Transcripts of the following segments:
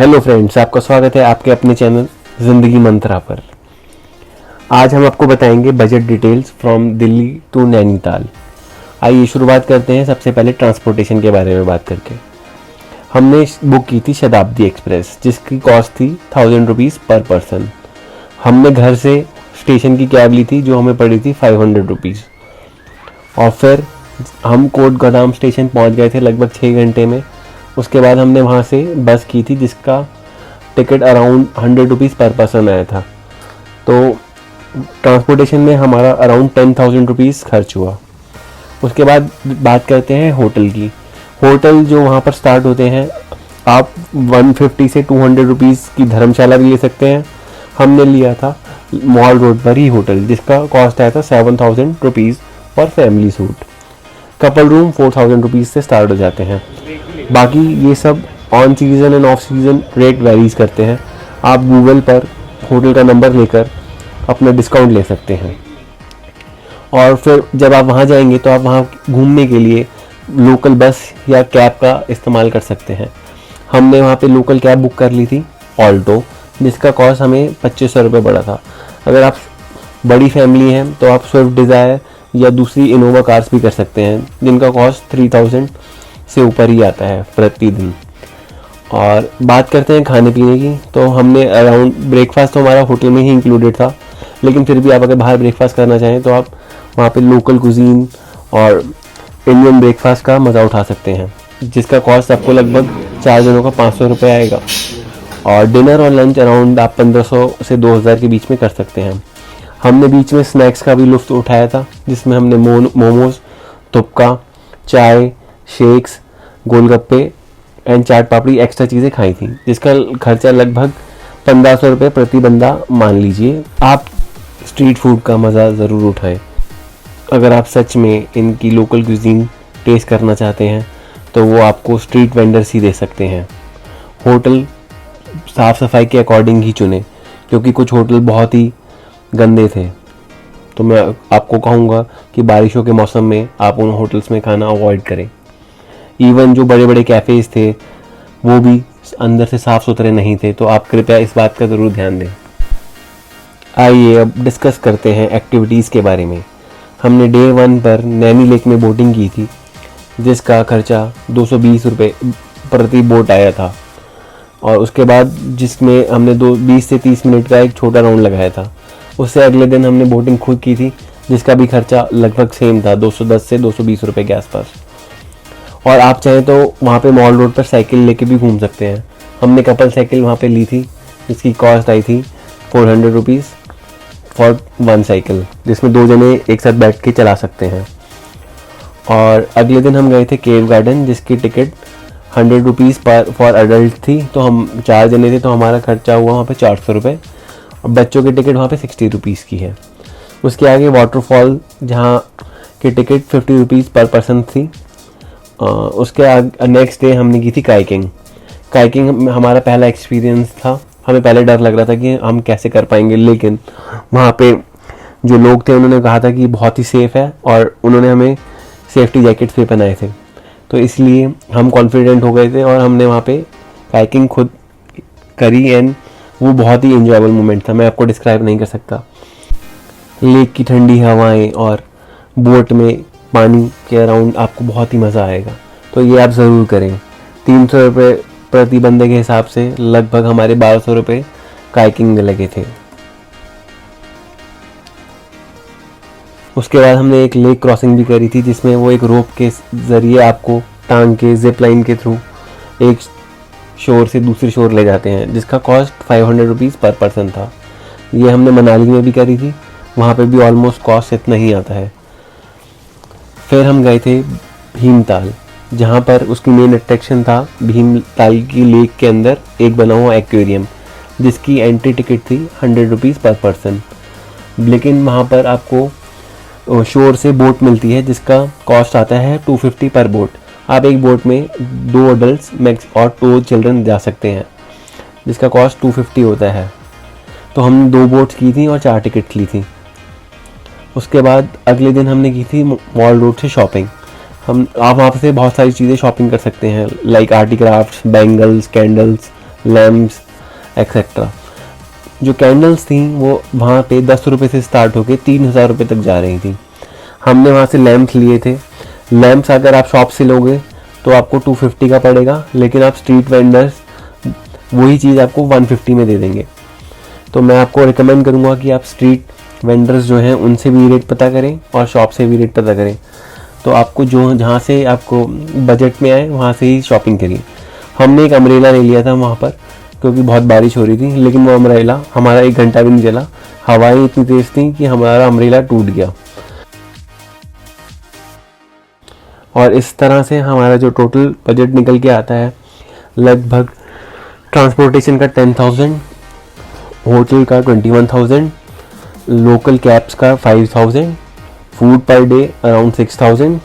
Hello friends, आपका स्वागत है आपके अपने चैनल ज़िंदगी मंत्रा पर। आज हम आपको बताएंगे budget details from Delhi to Nainital. आइए शुरुआत करते हैं सबसे पहले ट्रांसपोर्टेशन के बारे में बात करके। हमने बुक की थी शताब्दी एक्सप्रेस, जिसकी कॉस्ट थी 1000 रुपीज़ पर पर्सन। हमने घर से स्टेशन की कैब ली थी जो हमें पड़ी थी 500 रुपीज़। और फिर हम कोटगोदाम स्टेशन पहुंच गए थे लगभग 6 घंटे में। उसके बाद हमने वहाँ से बस की थी जिसका टिकट अराउंड 100 रुपीज़ पर पर्सन आया था। तो ट्रांसपोर्टेशन में हमारा अराउंड 10,000 रुपीज़ खर्च हुआ। उसके बाद बात करते हैं होटल की। होटल जो वहाँ पर स्टार्ट होते हैं, आप 150 से 200 रुपीज़ की धर्मशाला भी ले सकते हैं। हमने लिया था मॉल रोड पर ही होटल, जिसका कॉस्ट आया था 7,000 rupees for family suit. Couple room 4,000 rupees से स्टार्ट हो जाते हैं। बाकी ये सब on season end of season rate varies करते हैं। आप गूगल पर होटल का नंबर लेकर अपना डिस्काउंट ले सकते हैं। और फिर जब आप वहाँ जाएंगे तो आप वहाँ घूमने के लिए लोकल बस या कैब का इस्तेमाल कर सकते हैं। हमने वहाँ पे लोकल कैब बुक कर ली थी ऑल्टो, जिसका कॉस्ट हमें 2500 रुपये पड़ा था। अगर आप बड़ी फैमिली हैं तो आप स्विफ्ट डिज़ायर या दूसरी इनोवा कार्स भी कर सकते हैं, जिनका कॉस्ट 3000 से ऊपर ही आता है प्रतिदिन। और बात करते हैं खाने पीने की, तो हमने अराउंड ब्रेकफास्ट तो हमारा होटल में ही इंक्लूडेड था, लेकिन फिर भी आप अगर बाहर ब्रेकफास्ट करना चाहें तो आप वहाँ पे लोकल कुजीन और इंडियन ब्रेकफास्ट का मज़ा उठा सकते हैं, जिसका कॉस्ट आपको लगभग 4 जनों का 500 रुपये आएगा। और डिनर और लंच अराउंड आप 1500 से 2000 के बीच में कर सकते हैं। हमने बीच में स्नैक्स का भी लुत्फ़ उठाया था, जिसमें हमने मोमोज, तुपका, चाय, shakes, golgappe and chaat papdi extra चीज़ें खाई थी, जिसका खर्चा लगभग 1500 रुपये प्रति बंदा मान लीजिए। आप स्ट्रीट फूड का मज़ा ज़रूर उठाएं। अगर आप सच में इनकी लोकल क्यूजीन टेस्ट करना चाहते हैं तो वो आपको स्ट्रीट वेंडर्स ही दे सकते हैं। होटल साफ़ सफाई के अकॉर्डिंग ही चुनें, क्योंकि कुछ होटल बहुत ही गंदे थे। तो मैं आपको कहूँगा कि बारिशों के मौसम में आप उन होटल्स में खाना अवॉइड करें। इवन जो बड़े बड़े कैफ़ेज़ थे वो भी अंदर से साफ़ सुथरे नहीं थे, तो आप कृपया इस बात का ज़रूर ध्यान दें। आइए अब डिस्कस करते हैं एक्टिविटीज़ के बारे में। हमने डे 1 पर नैनी लेक में बोटिंग की थी, जिसका खर्चा 220 रुपये प्रति बोट आया था। और उसके बाद जिसमें हमने 20 से 30 मिनट का एक छोटा राउंड लगाया था। उससे अगले दिन हमने बोटिंग खुद की थी, जिसका भी खर्चा लगभग सेम था, 210 से 220 रुपये के आसपास। और आप चाहें तो वहाँ पे मॉल रोड पर साइकिल लेके भी घूम सकते हैं। हमने कपल साइकिल वहाँ पे ली थी, जिसकी कॉस्ट आई थी 400 रुपीज़ फॉर 1 साइकिल, जिसमें 2 जने एक साथ बैठ के चला सकते हैं। और अगले दिन हम गए थे केव गार्डन, जिसकी टिकट 100 रुपीज़ पर फॉर अडल्ट थी। तो हम 4 जने थे, तो हमारा खर्चा हुआ वहाँ पे 400 रुपये। और बच्चों की टिकट वहाँ पे 60 रुपीज़ की है। उसके आगे वाटरफॉल, जहाँ की टिकट 50 रुपीज़ पर पर्सन थी। उसके नेक्स्ट डे हमने की थी काइकिंग। काइकिंग हमारा पहला एक्सपीरियंस था। हमें पहले डर लग रहा था कि हम कैसे कर पाएंगे, लेकिन वहाँ पे जो लोग थे उन्होंने कहा था कि बहुत ही सेफ़ है, और उन्होंने हमें सेफ्टी जैकेट्स भी पहनाए थे। तो इसलिए हम कॉन्फिडेंट हो गए थे और हमने वहाँ पे काइकिंग खुद करी, एंड वो बहुत ही इंजॉयबल मोमेंट था। मैं आपको डिस्क्राइब नहीं कर सकता। लेक की ठंडी हवाएं और बोट में पानी के अराउंड आपको बहुत ही मज़ा आएगा, तो ये आप ज़रूर करें। 300 रुपये प्रति बंदे के हिसाब से लगभग हमारे 1200 रुपये काइकिंग में लगे थे। उसके बाद हमने एक लेक क्रॉसिंग भी करी थी, जिसमें वो एक रोप के ज़रिए आपको टांग के जिप लाइन के थ्रू एक शोर से दूसरी शोर ले जाते हैं, जिसका कॉस्ट 500 रुपीज़ पर पर्सन था। ये हमने मनाली में भी करी थी, वहाँ पे भी ऑलमोस्ट कॉस्ट इतना ही आता है। फिर हम गए थे भीमताल, जहाँ पर उसकी मेन अट्रैक्शन था भीमताल की लेक के अंदर एक बना हुआ एक्वेरियम, जिसकी एंट्री टिकट थी 100 रुपीज़ पर पर्सन। लेकिन वहाँ पर आपको शोर से बोट मिलती है, जिसका कॉस्ट आता है 250 पर बोट। आप एक बोट में 2 अडल्ट मैक्स और 2 चिल्ड्रन जा सकते हैं, जिसका कॉस्ट 250 होता है। तो हमने 2 बोट्स की थी और 4 टिकट ली थी। उसके बाद अगले दिन हमने की थी मॉल रोड से शॉपिंग। आप वहाँ से बहुत सारी चीज़ें शॉपिंग कर सकते हैं, like arty crafts, bangles, candles, lamps etcetera. जो कैंडल्स थी वो वहाँ पे 10 रुपये से स्टार्ट होके 3,000 रुपये तक जा रही थी। हमने वहाँ से लैम्प्स लिए थे। लैम्प्स अगर आप शॉप से लोगे तो आपको 250 का पड़ेगा, लेकिन आप स्ट्रीट वेंडर्स वही चीज़ आपको 150 में दे देंगे। तो मैं आपको रिकमेंड करूँगा कि आप स्ट्रीट वेंडर्स जो हैं उनसे भी रेट पता करें और शॉप से भी रेट पता करें। तो आपको जो जहाँ से आपको बजट में आए वहाँ से ही शॉपिंग करिए। हमने एक अम्ब्रेला ले लिया था वहाँ पर, क्योंकि बहुत बारिश हो रही थी, लेकिन वो अम्ब्रेला हमारा 1 घंटा भी नहीं चला। हवाएं इतनी तेज़ थी कि हमारा अम्ब्रेला टूट गया। और इस तरह से हमारा जो टोटल बजट निकल के आता है, लगभग ट्रांसपोर्टेशन का 10,000, होटल का 21,000, लोकल कैब्स का 5,000, food per day around 6,000,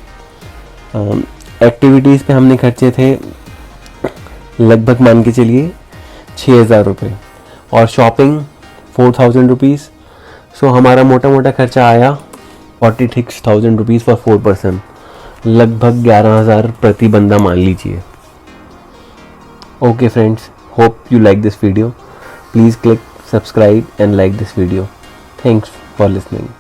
activities पे हमने खर्चे थे लगभग मान के चलिए 6,000 रुपये, और शॉपिंग 4,000 रुपीज़। सो हमारा मोटा मोटा खर्चा आया 46,000 रुपीज़ फॉर 4 पर्सन, लगभग 11,000 प्रति बंदा मान लीजिए। Okay friends, hope you like this video. Please click subscribe and like this video. Thanks for listening.